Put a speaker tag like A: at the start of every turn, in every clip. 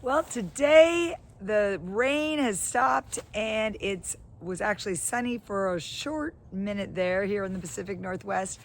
A: Well, today the rain has stopped and it was actually sunny for a short minute there here in the Pacific Northwest.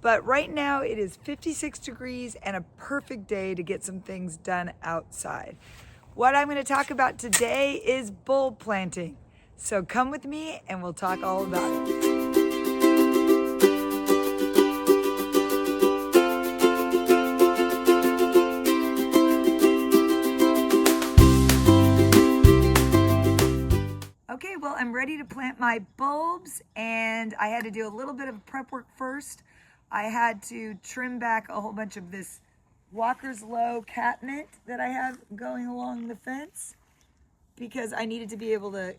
A: But right now it is 56 degrees and a perfect day to get some things done outside. What I'm going to talk about today is bulb planting. So come with me and we'll talk all about it. Okay, well, I'm ready to plant my bulbs, and I had to do a little bit of prep work first. I had to trim back a whole bunch of this Walker's Low catmint that I have going along the fence because I needed to be able to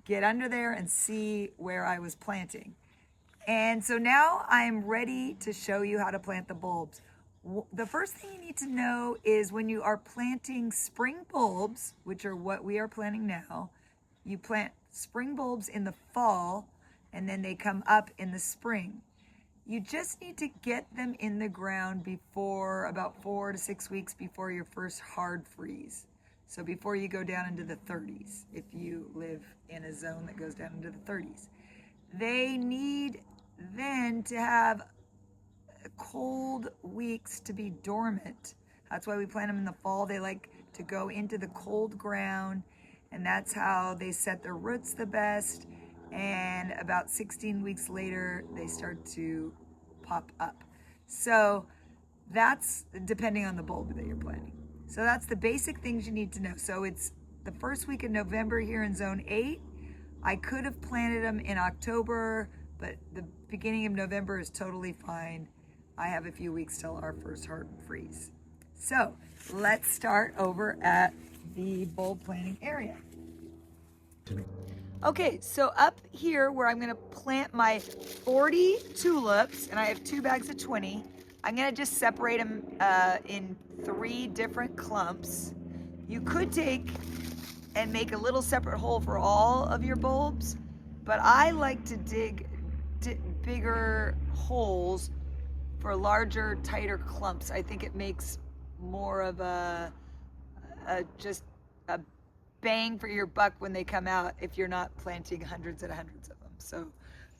A: get under there and see where I was planting. And so now I'm ready to show you how to plant the bulbs. The first thing you need to know is when you are planting spring bulbs, which are what we are planting now, you plant spring bulbs in the fall and then they come up in the spring. You just need to get them in the ground before about 4 to 6 weeks before your first hard freeze. So before you go down into the 30s, if you live in a zone that goes down into the 30s. They need then to have cold weeks to be dormant. That's why we plant them in the fall. They like to go into the cold ground, and that's how they set their roots the best. And about 16 weeks later, they start to pop up. So that's depending on the bulb that you're planting. So that's the basic things you need to know. So it's the first week of November here in zone 8. I could have planted them in October, but the beginning of November is totally fine. I have a few weeks till our first hard freeze. So let's start over at the bulb planting area. Okay, so up here where I'm gonna plant my 40 tulips, and I have 2 bags of 20, I'm gonna just separate them in 3 different clumps. You could take and make a little separate hole for all of your bulbs, but I like to dig bigger holes for larger, tighter clumps. I think it makes more of a bang for your buck when they come out if you're not planting hundreds and hundreds of them. So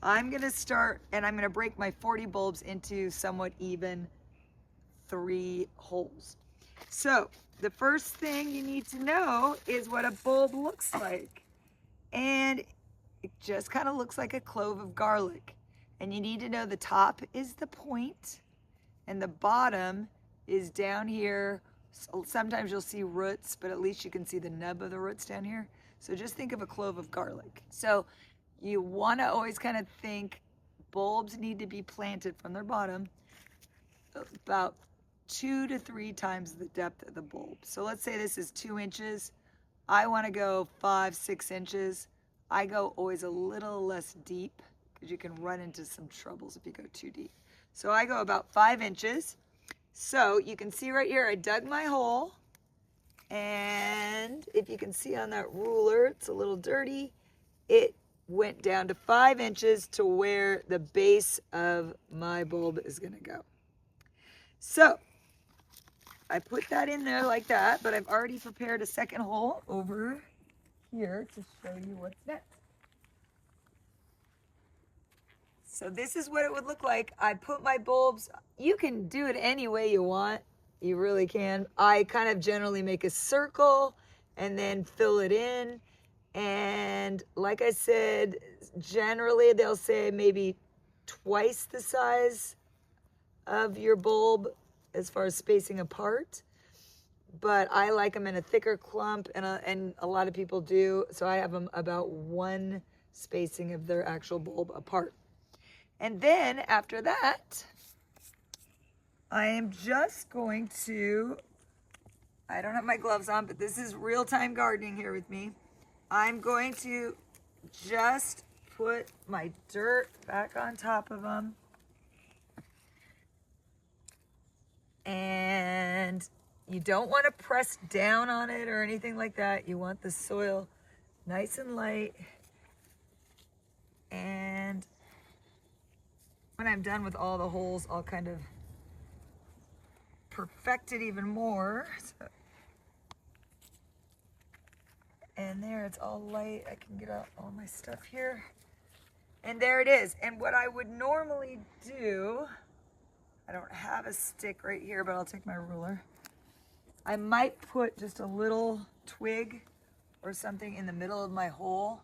A: I'm gonna start, and I'm gonna break my 40 bulbs into somewhat even 3 holes. So the first thing you need to know is what a bulb looks like. And it just kind of looks like a clove of garlic. And you need to know the top is the point and the bottom is down here. Sometimes you'll see roots, but at least you can see the nub of the roots down here. So just think of a clove of garlic. So you want to always kind of think bulbs need to be planted from their bottom about 2 to 3 times the depth of the bulb. So let's say this is 2 inches. I want to go 5, 6 inches. I go always a little less deep because you can run into some troubles if you go too deep. So I go about 5 inches. So you can see right here, I dug my hole, and if you can see on that ruler, it's a little dirty. It went down to 5 inches to where the base of my bulb is gonna go. So I put that in there like that, but I've already prepared a second hole over here to show you what's next. So this is what it would look like. I put my bulbs, you can do it any way you want. You really can. I kind of generally make a circle and then fill it in. And like I said, generally they'll say maybe twice the size of your bulb as far as spacing apart. But I like them in a thicker clump, and a lot of people do. So I have them about 1 spacing of their actual bulb apart. And then after that, I am just going to, I don't have my gloves on, but this is real-time gardening here with me. I'm going to just put my dirt back on top of them. And you don't want to press down on it or anything like that. You want the soil nice and light. And when I'm done with all the holes, I'll kind of perfect it even more. So And there, it's all light. I can get out all my stuff here. And there it is. And what I would normally do, I don't have a stick right here, but I'll take my ruler. I might put just a little twig or something in the middle of my hole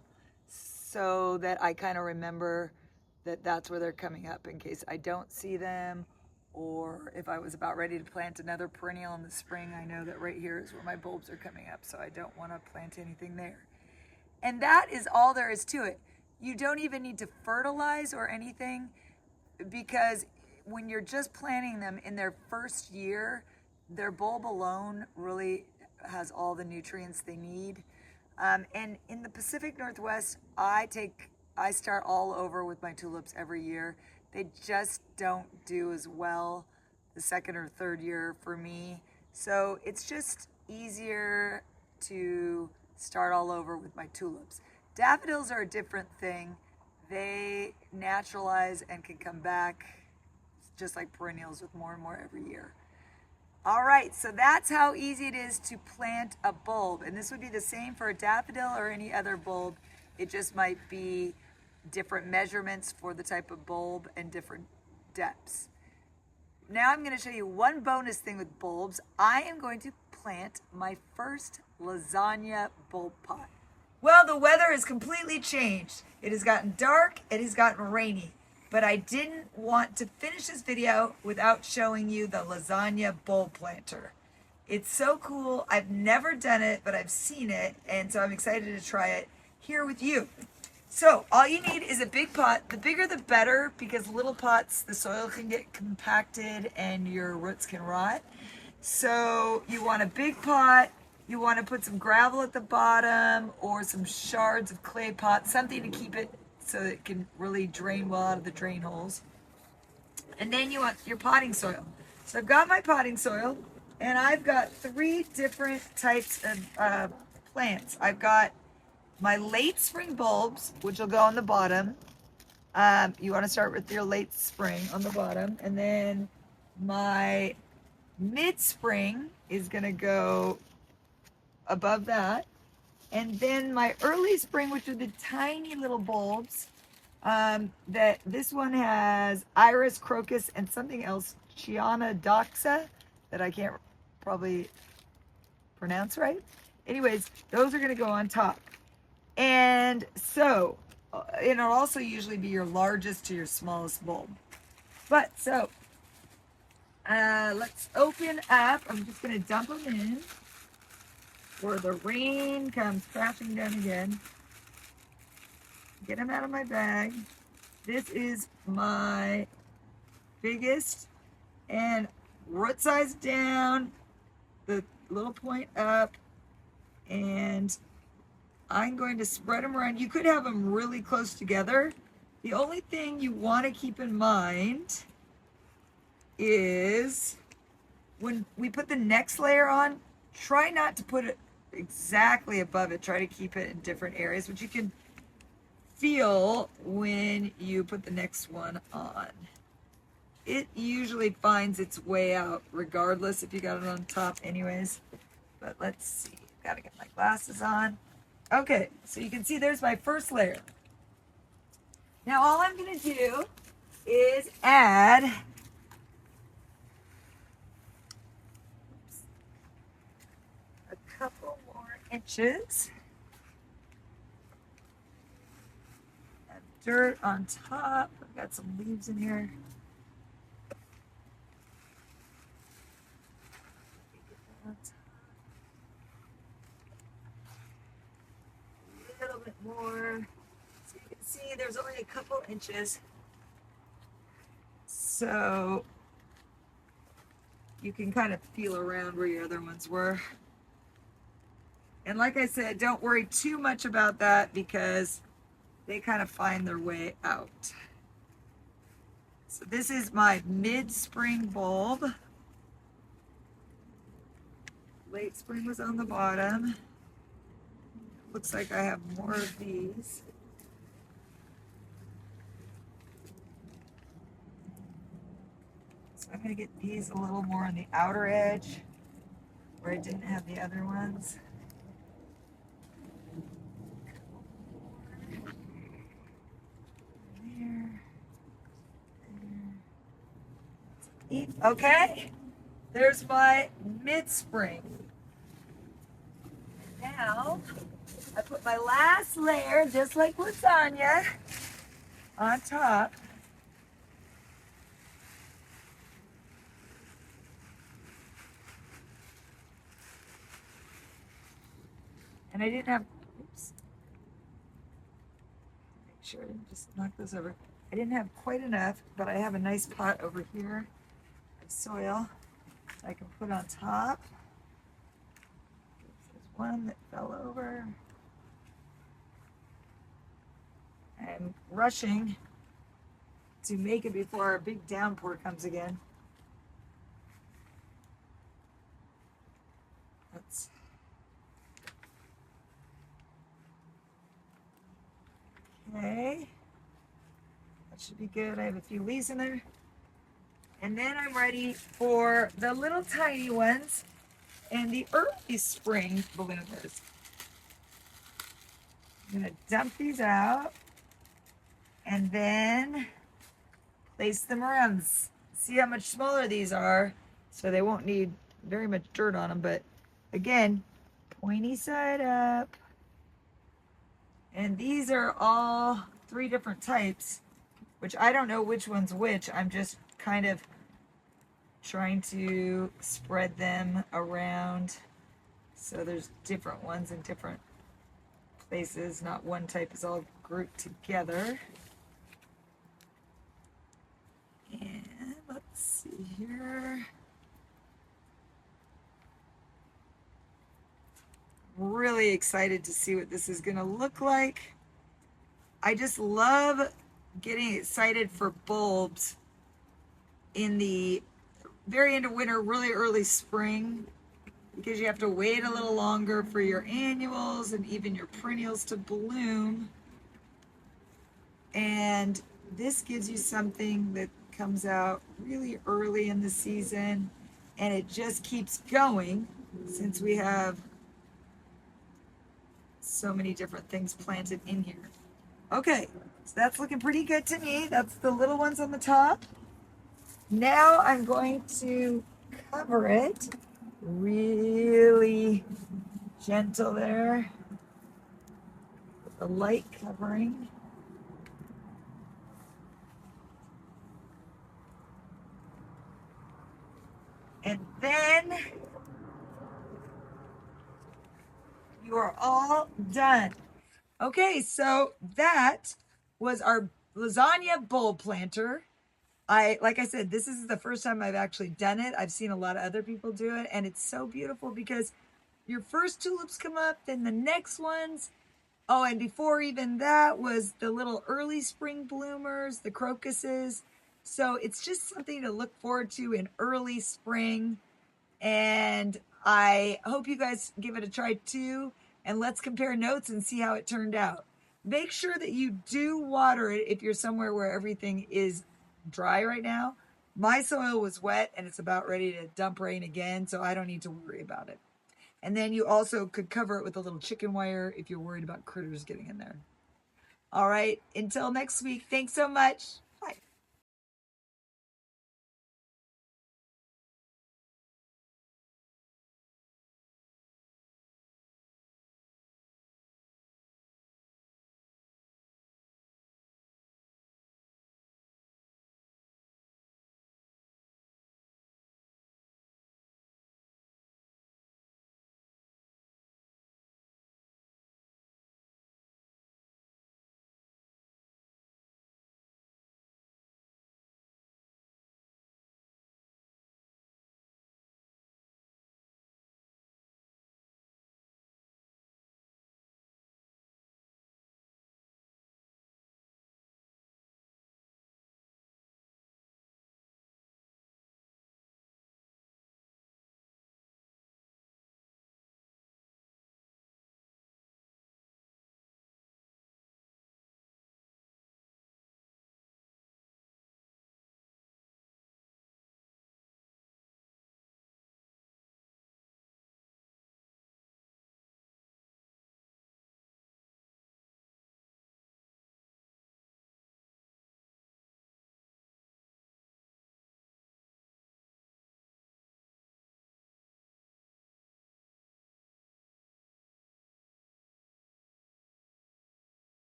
A: so that I kind of remember that that's where they're coming up in case I don't see them, or if I was about ready to plant another perennial in the spring, I know that right here is where my bulbs are coming up, so I don't want to plant anything there. And that is all there is to it. You don't even need to fertilize or anything, because when you're just planting them in their first year, their bulb alone really has all the nutrients they need. And in the Pacific Northwest, I start all over with my tulips every year. They just don't do as well the second or third year for me. So it's just easier to start all over with my tulips. Daffodils are a different thing. They naturalize and can come back just like perennials with more and more every year. All right, so that's how easy it is to plant a bulb. And this would be the same for a daffodil or any other bulb. It just might be different measurements for the type of bulb and different depths. Now I'm going to show you one bonus thing with bulbs. I am going to plant my first lasagna bulb pot. Well, the weather has completely changed. It has gotten dark, it has gotten rainy. But I didn't want to finish this video without showing you the lasagna bulb planter. It's so cool. I've never done it, but I've seen it, and so I'm excited to try it here with you. So all you need is a big pot. The bigger the better, because little pots, the soil can get compacted and your roots can rot. So you want a big pot. You want to put some gravel at the bottom or some shards of clay pot, something to keep it so it can really drain well out of the drain holes. And then you want your potting soil. So I've got my potting soil, and I've got 3 different types of plants. I've got my late spring bulbs, which will go on the bottom. You want to start with your late spring on the bottom. And then my mid-spring is going to go above that. And then my early spring, which are the tiny little bulbs, that this one has iris, crocus, and something else, Chianodoxa, that I can't probably pronounce right. Anyways, those are going to go on top. And so, it'll also usually be your largest to your smallest bulb. But so, let's open up. I'm just going to dump them in where the rain comes crashing down again. Get them out of my bag. This is my biggest, and root size down, the little point up, and I'm going to spread them around. You could have them really close together. The only thing you want to keep in mind is when we put the next layer on, try not to put it exactly above it. Try to keep it in different areas, which you can feel when you put the next one on. It usually finds its way out regardless if you got it on top anyways. But let's see. Gotta get my glasses on. Okay, so you can see there's my first layer. Now all I'm gonna do is add a couple more inches of dirt on top. I've got some leaves in here. A little bit more. So you can see there's only a couple inches. So you can kind of feel around where your other ones were. And like I said, don't worry too much about that because they kind of find their way out. So this is my mid-spring bulb. Late spring was on the bottom. Looks like I have more of these. So I'm going to get these a little more on the outer edge where I didn't have the other ones. Okay, there's my mid-spring. Now, I put my last layer, just like lasagna, on top. And I didn't have, oops, make sure I didn't just knock this over. I didn't have quite enough, but I have a nice pot over here of soil I can put on top. There's one that fell over. I'm rushing to make it before our big downpour comes again. Let's Okay, that should be good. I have a few leaves in there. And then I'm ready for the little tiny ones and the early spring bloomers. I'm gonna dump these out and then place them around. See how much smaller these are, so they won't need very much dirt on them, but again, pointy side up. And these are all 3 different types, which I don't know which one's which. I'm just kind of trying to spread them around. So there's different ones in different places. Not one type is all grouped together. And let's see here. Really excited to see what this is going to look like. I just love getting excited for bulbs in the very end of winter, really early spring, because you have to wait a little longer for your annuals and even your perennials to bloom. And this gives you something that comes out really early in the season, and it just keeps going since we have so many different things planted in here. Okay, so that's looking pretty good to me. That's the little ones on the top. Now I'm going to cover it really gentle there with a light covering. And then you are all done. Okay, so that was our lasagna bulb planter. Like I said, this is the first time I've actually done it. I've seen a lot of other people do it, and it's so beautiful because your first tulips come up, then the next ones. Oh, and before even that was the little early spring bloomers, the crocuses. So it's just something to look forward to in early spring. And I hope you guys give it a try too. And let's compare notes and see how it turned out. Make sure that you do water it if you're somewhere where everything is dry right now. My soil was wet and it's about ready to dump rain again, so I don't need to worry about it. And then you also could cover it with a little chicken wire if you're worried about critters getting in there. All right, until next week, thanks so much.